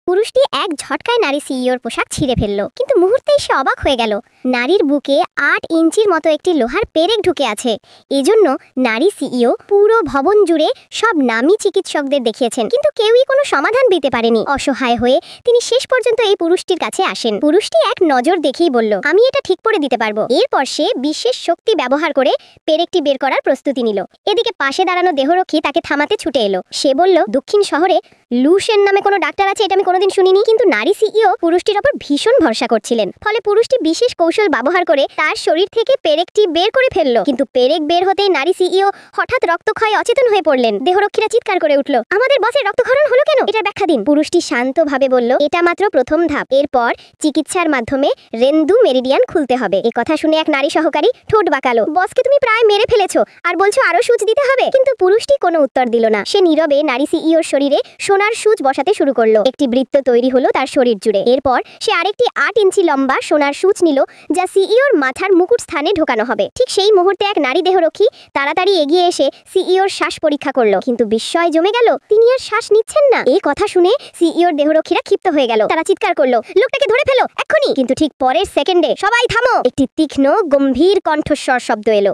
পুরুষটি এক ঝটকায় নারী সিইওর পোশাক ছিঁড়ে ফেলল, কিন্তু মুহূর্তেই সে অবাক হয়ে গেল। নারীর বুকে ৮ ইঞ্চির মতো একটি লোহার পেরেক ঢুকে আছে। এজন্য নারী সিইও পুরো ভবন জুড়ে সব নামী চিকিৎসকদের দেখিয়েছেন, কিন্তু কেউই কোনো সমাধান দিতে পারেনি। অসহায় হয়ে তিনি শেষ পর্যন্ত এই পুরুষটির কাছে আসেন। পুরুষটি এক নজর দেখেই বলল, আমি এটা ঠিক করে দিতে পারবো। এরপর সে বিশেষ শক্তি ব্যবহার করে পেরেকটি বের করার প্রস্তুতি নিল। এদিকে পাশে দাঁড়ানো দেহরক্ষী তাকে থামাতে ছুটে এলো। সে বলল, দক্ষিণ শহরে লুসেন নামে কোনো ডাক্তার আছে, এটা আমি কোনোদিন শুনিনি। কিন্তু নারী সিইও পুরুষটির ওপর ভীষণ ভরসা করছিলেন। ফলে পুরুষটি বিশেষ কৌশল ব্যবহার করে তার শরীর থেকে পেরেকটি বের করে ফেলল। কিন্তু পেরেক বের হতেই নারী সিইও হঠাৎ রক্তক্ষয়ে অচেতন হয়ে পড়লেন। দেহরক্ষীরা চিৎকার করে উঠল, আমাদের বসের রক্তক্ষরণ হলো কেন? এটার ব্যাখ্যা দিন। পুরুষটি শান্তভাবে বলল, এটা মাত্র প্রথম ধাপ। এরপর চিকিৎসার মাধ্যমে রেন্দু মেরিডিয়ান খুলতে হবে। এ কথা শুনে এক নারী সহকারী ঠোঁট বাঁকালো, বসকে তুমি প্রায় মেরে ফেলেছো, আর বলছো আরো সুচ দিতে হবে? কিন্তু পুরুষটি কোনো উত্তর দিল না। সে নীরবে নারী সিইওর শরীরে সোনার সুচ বসাতে শুরু করলো। একটি বৃত্ত তৈরি হলো তার শরীর জুড়ে। এরপর সে আরেকটি ৮ ইঞ্চি লম্বা সোনার সুচ নিল, যা সিইওর মাথার মুকুট স্থানে ঢোকানো হবে। ঠিক সেই মুহূর্তে এক নারী দেহরক্ষী তাড়াতাড়ি এগিয়ে এসে সিইওর শ্বাস পরীক্ষা করলো, কিন্তু বিস্ময় জমে গেল, তিনি আর শ্বাস নিচ্ছেন না। এই কথা শুনে সিইওর দেহরক্ষীরা ক্ষিপ্ত হয়ে গেল। তারা চিৎকার করলো, লোকটাকে ধরে ফেলো এক্ষুনি! কিন্তু ঠিক পরের সেকেন্ডে, সবাই থামো! একটি তীক্ষ্ণ গম্ভীর কণ্ঠস্বর শব্দ এলো।